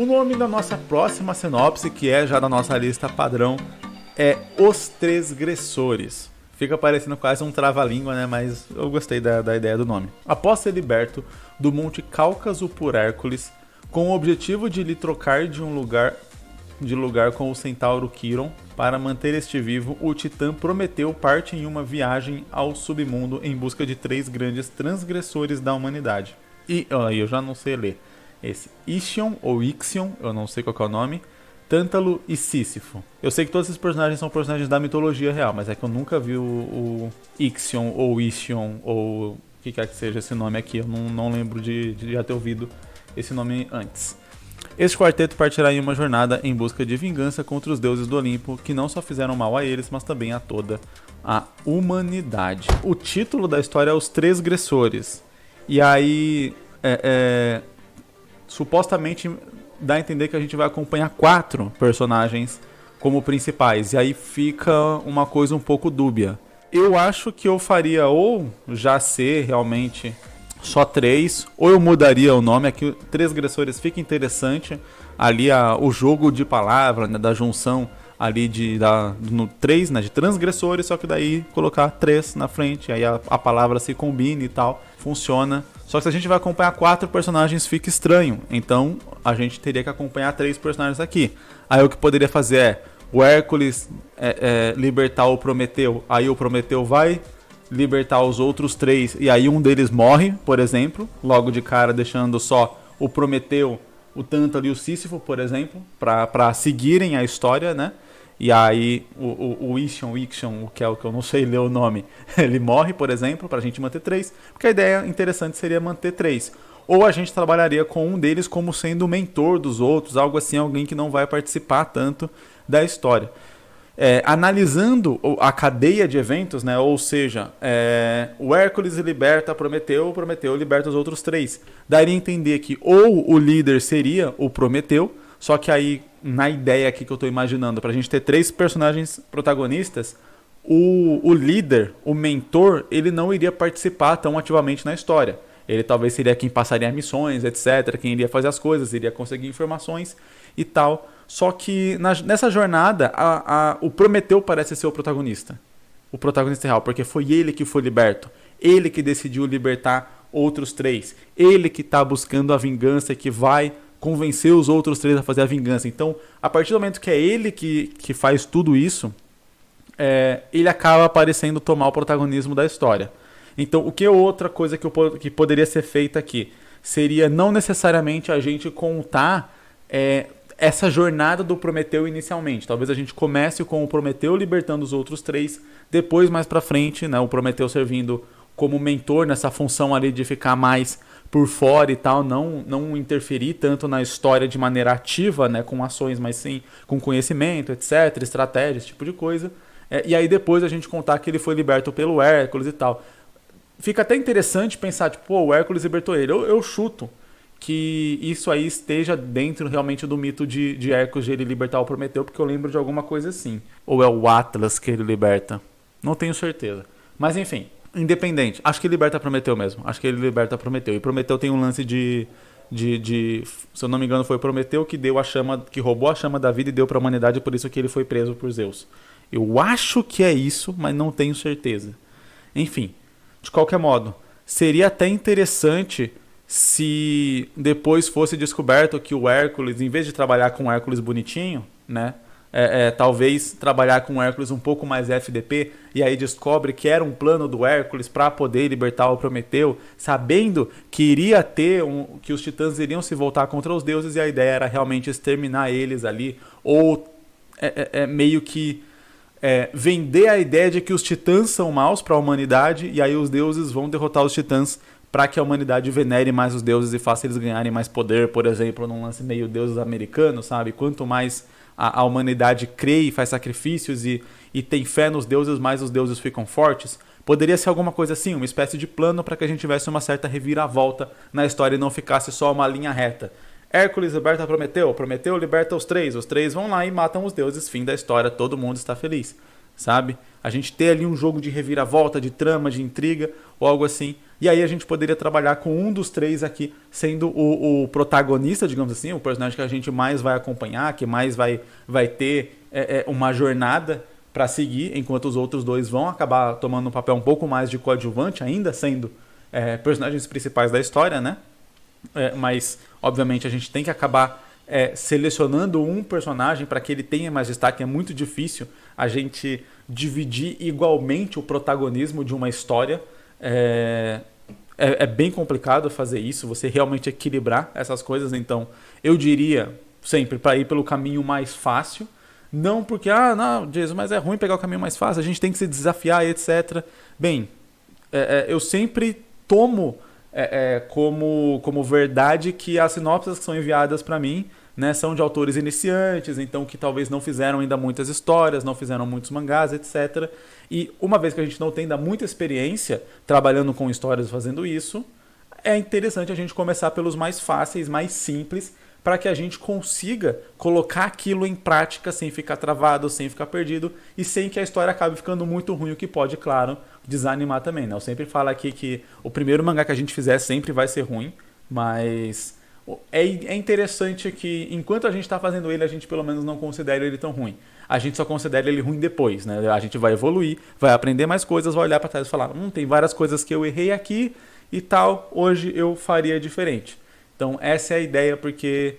O nome da nossa próxima sinopse, que é já da nossa lista padrão, é Os Transgressores. Fica parecendo quase um trava-língua, né? Mas eu gostei da ideia do nome. Após ser liberto do Monte Cáucaso por Hércules, com o objetivo de lhe trocar de lugar com o centauro Quiron, para manter este vivo, o titã Prometeu parte em uma viagem ao submundo em busca de 3 grandes transgressores da humanidade. E eu já não sei ler. Esse Ixion ou Ixion, eu não sei qual é o nome, Tântalo e Sísifo. Eu sei que todos esses personagens são personagens da mitologia real, mas é que eu nunca vi o Ixion ou Ixion ou o que quer que seja esse nome aqui. Eu não lembro de já ter ouvido esse nome antes. Este quarteto partirá em uma jornada em busca de vingança contra os deuses do Olimpo, que não só fizeram mal a eles, mas também a toda a humanidade. O título da história é Os Transgressores. E aí, supostamente dá a entender que a gente vai acompanhar 4 personagens como principais. E aí fica uma coisa um pouco dúbia. Eu acho que eu faria ou já ser realmente só 3, ou eu mudaria o nome. Aqui, Transgressores fica interessante. Ali o jogo de palavra, né, da junção ali no 3, né, de transgressores, só que daí colocar 3 na frente, aí a palavra se combina e tal, funciona. Só que se a gente vai acompanhar 4 personagens fica estranho, então a gente teria que acompanhar 3 personagens aqui. Aí o que poderia fazer é o Hércules libertar o Prometeu, aí o Prometeu vai libertar os outros 3 e aí um deles morre, por exemplo, logo de cara deixando só o Prometeu, o Tântalo e o Sísifo, por exemplo, para seguirem a história, né? E aí o Ixion, que é o que eu não sei ler o nome, ele morre, por exemplo, pra gente manter 3, porque a ideia interessante seria manter 3. Ou a gente trabalharia com um deles como sendo o mentor dos outros, algo assim, alguém que não vai participar tanto da história. Analisando a cadeia de eventos, né? Ou seja, o Hércules liberta Prometeu, Prometeu liberta os outros 3. Daria a entender que ou o líder seria o Prometeu, só que aí, na ideia aqui que eu estou imaginando, para a gente ter 3 personagens protagonistas, o líder, o mentor, ele não iria participar tão ativamente na história. Ele talvez seria quem passaria missões, etc., quem iria fazer as coisas, iria conseguir informações e tal. Só que nessa jornada, o Prometeu parece ser o protagonista real, porque foi ele que foi liberto, ele que decidiu libertar outros 3, ele que está buscando a vingança e que vai convencer os outros 3 a fazer a vingança. Então, a partir do momento que é ele que faz tudo isso, ele acaba parecendo tomar o protagonismo da história. Então, o que é outra coisa que poderia ser feita aqui? Seria não necessariamente a gente contar essa jornada do Prometeu inicialmente. Talvez a gente comece com o Prometeu libertando os outros 3, depois mais pra frente, né, o Prometeu servindo como mentor nessa função ali de ficar mais por fora e tal, não interferir tanto na história de maneira ativa, né, com ações, mas sim com conhecimento, etc, estratégia, esse tipo de coisa. E aí depois a gente contar que ele foi liberto pelo Hércules e tal. Fica até interessante pensar, tipo, o Hércules libertou ele. Eu chuto que isso aí esteja dentro realmente do mito de Hércules de ele libertar o Prometeu, porque eu lembro de alguma coisa assim. Ou é o Atlas que ele liberta? Não tenho certeza. Mas enfim, independente. Acho que ele liberta Prometeu mesmo. Acho que ele liberta Prometeu. E Prometeu tem um lance de se eu não me engano, foi Prometeu que deu a chama, que roubou a chama da vida e deu para a humanidade, por isso que ele foi preso por Zeus. Eu acho que é isso, mas não tenho certeza. Enfim, de qualquer modo, seria até interessante se depois fosse descoberto que o Hércules, em vez de trabalhar com o Hércules bonitinho, né, talvez trabalhar com o Hércules um pouco mais FDP, e aí descobre que era um plano do Hércules para poder libertar o Prometeu, sabendo que iria ter que os titãs iriam se voltar contra os deuses, e a ideia era realmente exterminar eles ali, ou meio que vender a ideia de que os titãs são maus para a humanidade, e aí os deuses vão derrotar os titãs para que a humanidade venere mais os deuses e faça eles ganharem mais poder, por exemplo, num lance meio deuses americanos, sabe? Quanto mais a humanidade crê e faz sacrifícios e tem fé nos deuses, mais os deuses ficam fortes. Poderia ser alguma coisa assim, uma espécie de plano para que a gente tivesse uma certa reviravolta na história e não ficasse só uma linha reta. Hércules liberta Prometeu, Prometeu liberta os 3 vão lá e matam os deuses, fim da história, todo mundo está feliz. sabe? A gente ter ali um jogo de reviravolta, de trama, de intriga ou algo assim. E aí a gente poderia trabalhar com um dos três aqui sendo o protagonista, digamos assim, o personagem que a gente mais vai acompanhar, que mais vai ter uma jornada para seguir, enquanto os outros dois vão acabar tomando um papel um pouco mais de coadjuvante, ainda sendo personagens principais da história, né? Mas, obviamente, a gente tem que acabar selecionando um personagem para que ele tenha mais destaque. É muito difícil a gente dividir igualmente o protagonismo de uma história. É bem complicado fazer isso, você realmente equilibrar essas coisas. Então, eu diria sempre para ir pelo caminho mais fácil. Não porque, não, Jesus, mas é ruim pegar o caminho mais fácil, a gente tem que se desafiar, etc. Bem, eu sempre tomo como verdade que as sinopses que são enviadas para mim, né, são de autores iniciantes, então que talvez não fizeram ainda muitas histórias, não fizeram muitos mangás, etc. E uma vez que a gente não tem ainda muita experiência trabalhando com histórias fazendo isso, é interessante a gente começar pelos mais fáceis, mais simples, para que a gente consiga colocar aquilo em prática sem ficar travado, sem ficar perdido e sem que a história acabe ficando muito ruim, o que pode, claro, desanimar também, né? Eu sempre falo aqui que o primeiro mangá que a gente fizer sempre vai ser ruim, mas é interessante que enquanto a gente está fazendo ele, a gente pelo menos não considera ele tão ruim. A gente só considera ele ruim depois, né? A gente vai evoluir, vai aprender mais coisas, vai olhar para trás e falar, tem várias coisas que eu errei aqui e tal, hoje eu faria diferente. Então essa é a ideia, porque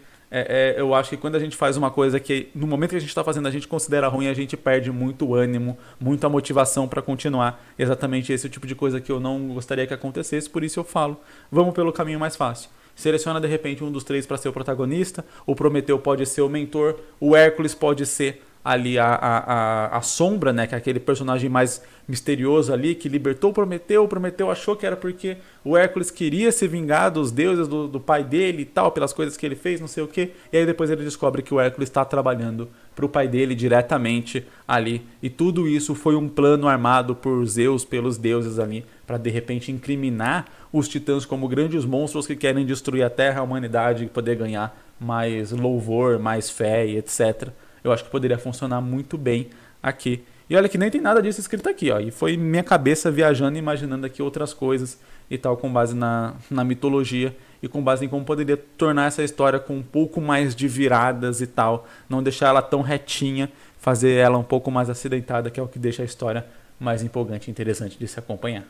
eu acho que quando a gente faz uma coisa que no momento que a gente está fazendo a gente considera ruim, a gente perde muito ânimo, muita motivação para continuar. Exatamente esse é o tipo de coisa que eu não gostaria que acontecesse, por isso eu falo, vamos pelo caminho mais fácil. Seleciona de repente um dos três para ser o protagonista, o Prometeu pode ser o mentor, o Hércules pode ser ali a sombra, né, que é aquele personagem mais misterioso ali, que libertou o Prometeu achou que era porque o Hércules queria se vingar dos deuses do pai dele e tal, pelas coisas que ele fez, não sei o que, e aí depois ele descobre que o Hércules está trabalhando para o pai dele diretamente ali, e tudo isso foi um plano armado por Zeus, pelos deuses ali, para de repente incriminar os titãs como grandes monstros que querem destruir a Terra, a humanidade, e poder ganhar mais louvor, mais fé e etc. Eu acho que poderia funcionar muito bem aqui. E olha que nem tem nada disso escrito aqui, ó. E foi minha cabeça viajando e imaginando aqui outras coisas e tal, com base na mitologia e com base em como poderia tornar essa história com um pouco mais de viradas e tal. Não deixar ela tão retinha, fazer ela um pouco mais acidentada, que é o que deixa a história mais empolgante e interessante de se acompanhar.